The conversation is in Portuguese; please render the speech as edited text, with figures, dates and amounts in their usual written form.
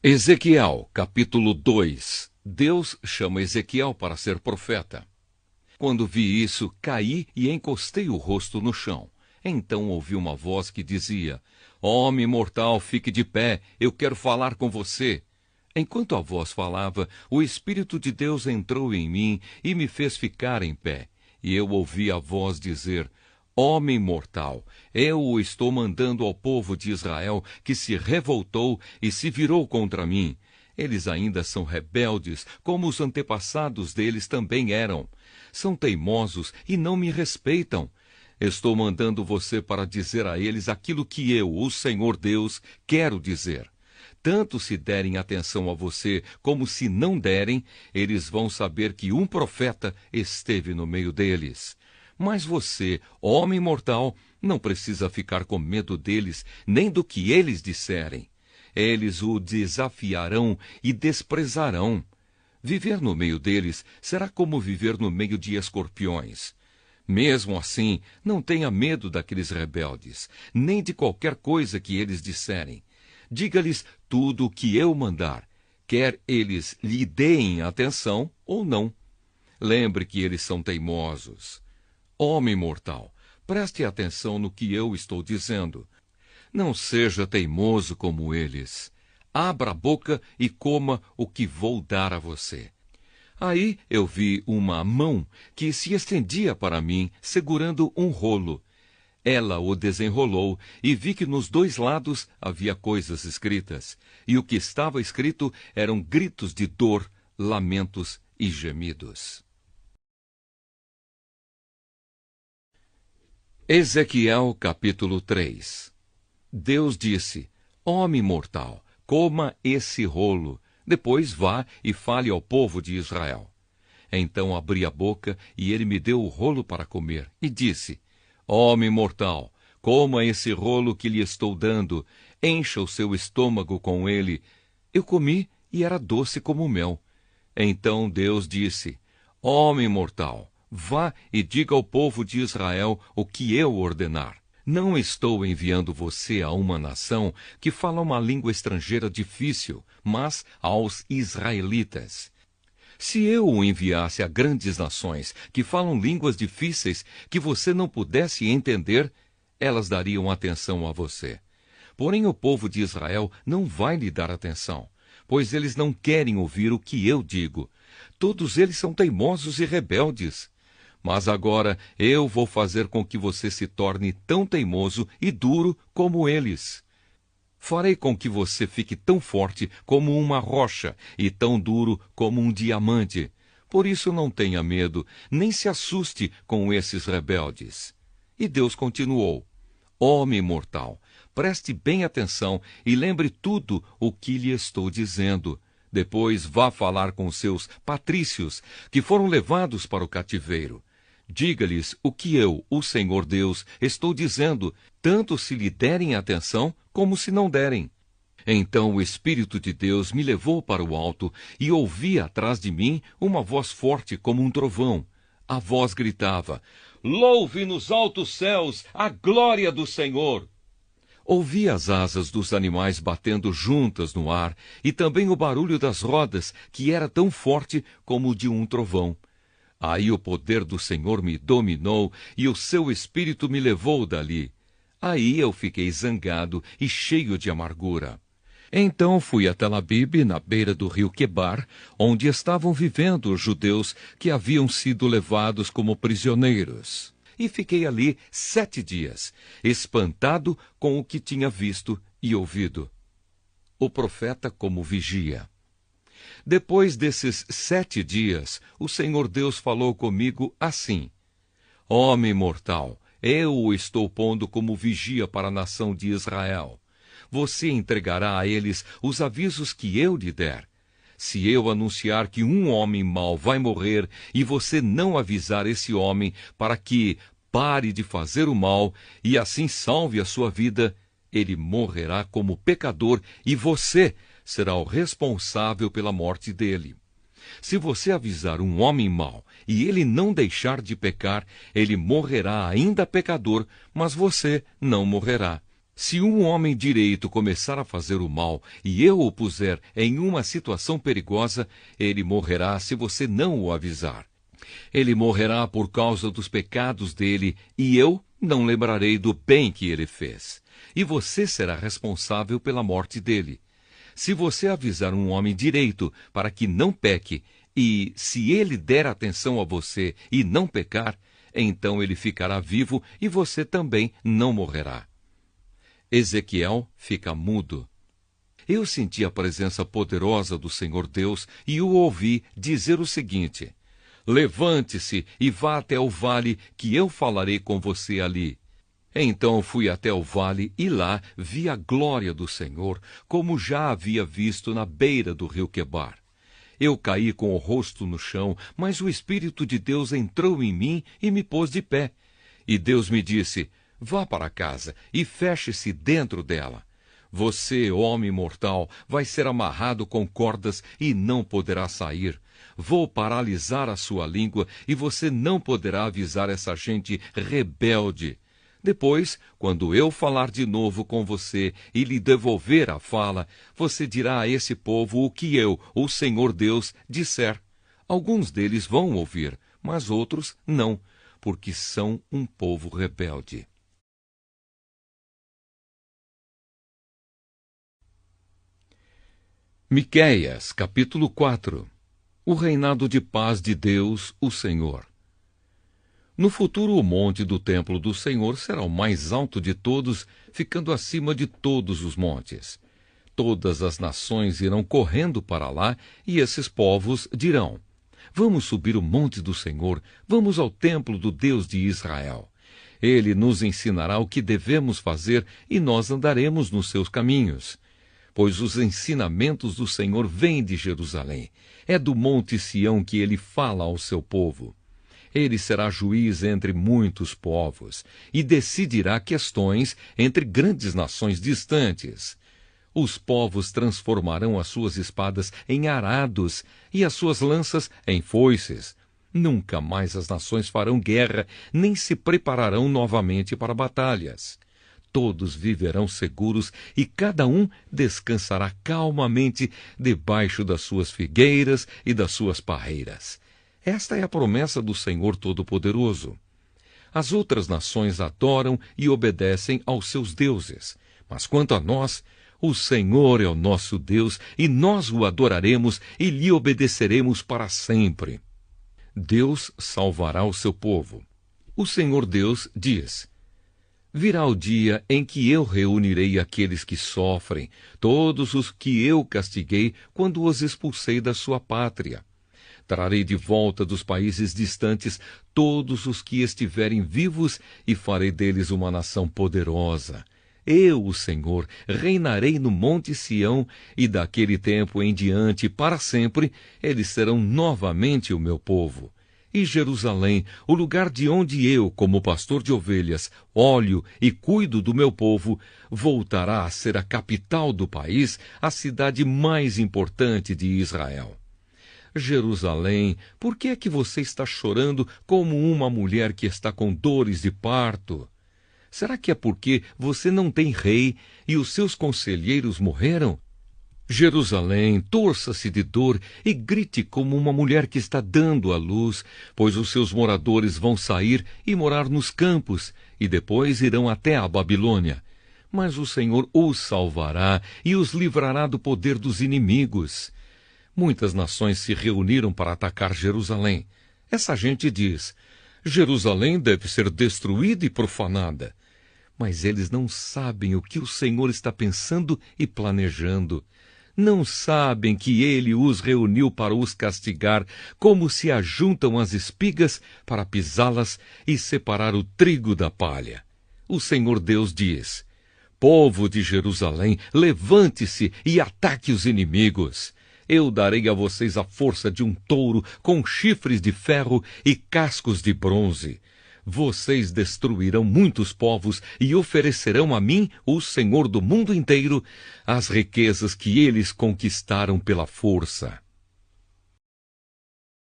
Ezequiel, capítulo 2. Deus chama Ezequiel para ser profeta. Quando vi isso, caí e encostei o rosto no chão. Então ouvi uma voz que dizia: Homem mortal, fique de pé, eu quero falar com você. Enquanto a voz falava, o Espírito de Deus entrou em mim e me fez ficar em pé. E eu ouvi a voz dizer: Homem mortal, eu o estou mandando ao povo de Israel, que se revoltou e se virou contra mim. Eles ainda são rebeldes, como os antepassados deles também eram. São teimosos e não me respeitam. Estou mandando você para dizer a eles aquilo que eu, o Senhor Deus, quero dizer. Tanto se derem atenção a você, como se não derem, eles vão saber que um profeta esteve no meio deles. Mas você, homem mortal, não precisa ficar com medo deles, nem do que eles disserem. Eles o desafiarão e desprezarão. Viver no meio deles será como viver no meio de escorpiões. Mesmo assim, não tenha medo daqueles rebeldes, nem de qualquer coisa que eles disserem. Diga-lhes tudo o que eu mandar, quer eles lhe deem atenção ou não. Lembre que eles são teimosos. Homem mortal, preste atenção no que eu estou dizendo. Não seja teimoso como eles. Abra a boca e coma o que vou dar a você. Aí eu vi uma mão que se estendia para mim, segurando um rolo. Ela o desenrolou e vi que nos dois lados havia coisas escritas. E o que estava escrito eram gritos de dor, lamentos e gemidos. Ezequiel capítulo 3. Deus disse: Homem mortal, coma esse rolo, depois vá e fale ao povo de Israel. Então abri a boca e ele me deu o rolo para comer, e disse: Homem mortal, coma esse rolo que lhe estou dando, encha o seu estômago com ele. Eu comi e era doce como mel. Então Deus disse: Homem mortal, vá e diga ao povo de Israel o que eu ordenar. Não estou enviando você a uma nação que fala uma língua estrangeira difícil, mas aos israelitas. Se eu o enviasse a grandes nações que falam línguas difíceis que você não pudesse entender, elas dariam atenção a você. Porém, o povo de Israel não vai lhe dar atenção, pois eles não querem ouvir o que eu digo. Todos eles são teimosos e rebeldes. Mas agora eu vou fazer com que você se torne tão teimoso e duro como eles. Farei com que você fique tão forte como uma rocha e tão duro como um diamante. Por isso não tenha medo, nem se assuste com esses rebeldes. E Deus continuou: Homem mortal, preste bem atenção e lembre tudo o que lhe estou dizendo. Depois vá falar com seus patrícios, que foram levados para o cativeiro. Diga-lhes o que eu, o Senhor Deus, estou dizendo, tanto se lhe derem atenção, como se não derem. Então o Espírito de Deus me levou para o alto, e ouvi atrás de mim uma voz forte como um trovão. A voz gritava: Louve nos altos céus a glória do Senhor! Ouvi as asas dos animais batendo juntas no ar, e também o barulho das rodas, que era tão forte como o de um trovão. Aí o poder do Senhor me dominou e o seu Espírito me levou dali. Aí eu fiquei zangado e cheio de amargura. Então fui a Tel Abib, na beira do rio Quebar, onde estavam vivendo os judeus que haviam sido levados como prisioneiros. E fiquei ali 7 dias, espantado com o que tinha visto e ouvido. O profeta como vigia. Depois desses 7 dias, o Senhor Deus falou comigo assim: Homem mortal, eu o estou pondo como vigia para a nação de Israel. Você entregará a eles os avisos que eu lhe der. Se eu anunciar que um homem mau vai morrer e você não avisar esse homem para que pare de fazer o mal e assim salve a sua vida, ele morrerá como pecador e você será o responsável pela morte dele. Se você avisar um homem mau e ele não deixar de pecar, ele morrerá ainda pecador, mas você não morrerá. Se um homem direito começar a fazer o mal e eu o puser em uma situação perigosa, ele morrerá se você não o avisar. Ele morrerá por causa dos pecados dele e eu não lembrarei do bem que ele fez. E você será responsável pela morte dele. Se você avisar um homem direito para que não peque, e se ele der atenção a você e não pecar, então ele ficará vivo e você também não morrerá. Ezequiel fica mudo. Eu senti a presença poderosa do Senhor Deus e o ouvi dizer o seguinte: levante-se e vá até o vale, que eu falarei com você ali. Então fui até o vale e lá vi a glória do Senhor, como já havia visto na beira do rio Quebar. Eu caí com o rosto no chão, mas o Espírito de Deus entrou em mim e me pôs de pé. E Deus me disse: vá para casa e feche-se dentro dela. Você, homem mortal, vai ser amarrado com cordas e não poderá sair. Vou paralisar a sua língua e você não poderá avisar essa gente rebelde. Depois, quando eu falar de novo com você e lhe devolver a fala, você dirá a esse povo o que eu, o Senhor Deus, disser. Alguns deles vão ouvir, mas outros não, porque são um povo rebelde. Miqueias, capítulo 4. O reinado de paz de Deus, o Senhor. No futuro, o monte do templo do Senhor será o mais alto de todos, ficando acima de todos os montes. Todas as nações irão correndo para lá, e esses povos dirão: vamos subir o monte do Senhor, vamos ao templo do Deus de Israel. Ele nos ensinará o que devemos fazer e nós andaremos nos seus caminhos. Pois os ensinamentos do Senhor vêm de Jerusalém. É do monte Sião que ele fala ao seu povo. Ele será juiz entre muitos povos e decidirá questões entre grandes nações distantes. Os povos transformarão as suas espadas em arados e as suas lanças em foices. Nunca mais as nações farão guerra, nem se prepararão novamente para batalhas. Todos viverão seguros e cada um descansará calmamente debaixo das suas figueiras e das suas parreiras. Esta é a promessa do Senhor Todo-Poderoso. As outras nações adoram e obedecem aos seus deuses. Mas quanto a nós, o Senhor é o nosso Deus e nós o adoraremos e lhe obedeceremos para sempre. Deus salvará o seu povo. O Senhor Deus diz: virá o dia em que eu reunirei aqueles que sofrem, todos os que eu castiguei quando os expulsei da sua pátria. Trarei de volta dos países distantes todos os que estiverem vivos e farei deles uma nação poderosa. Eu, o Senhor, reinarei no monte Sião e daquele tempo em diante, para sempre, eles serão novamente o meu povo. E Jerusalém, o lugar de onde eu, como pastor de ovelhas, olho e cuido do meu povo, voltará a ser a capital do país, a cidade mais importante de Israel. Jerusalém, por que é que você está chorando como uma mulher que está com dores de parto? Será que é porque você não tem rei e os seus conselheiros morreram? Jerusalém, torça-se de dor e grite como uma mulher que está dando à luz, pois os seus moradores vão sair e morar nos campos, e depois irão até a Babilônia. Mas o Senhor os salvará e os livrará do poder dos inimigos. Muitas nações se reuniram para atacar Jerusalém. Essa gente diz: Jerusalém deve ser destruída e profanada. Mas eles não sabem o que o Senhor está pensando e planejando. Não sabem que ele os reuniu para os castigar, como se ajuntam as espigas para pisá-las e separar o trigo da palha. O Senhor Deus diz: povo de Jerusalém, levante-se e ataque os inimigos. Eu darei a vocês a força de um touro com chifres de ferro e cascos de bronze. Vocês destruirão muitos povos e oferecerão a mim, o Senhor do mundo inteiro, as riquezas que eles conquistaram pela força.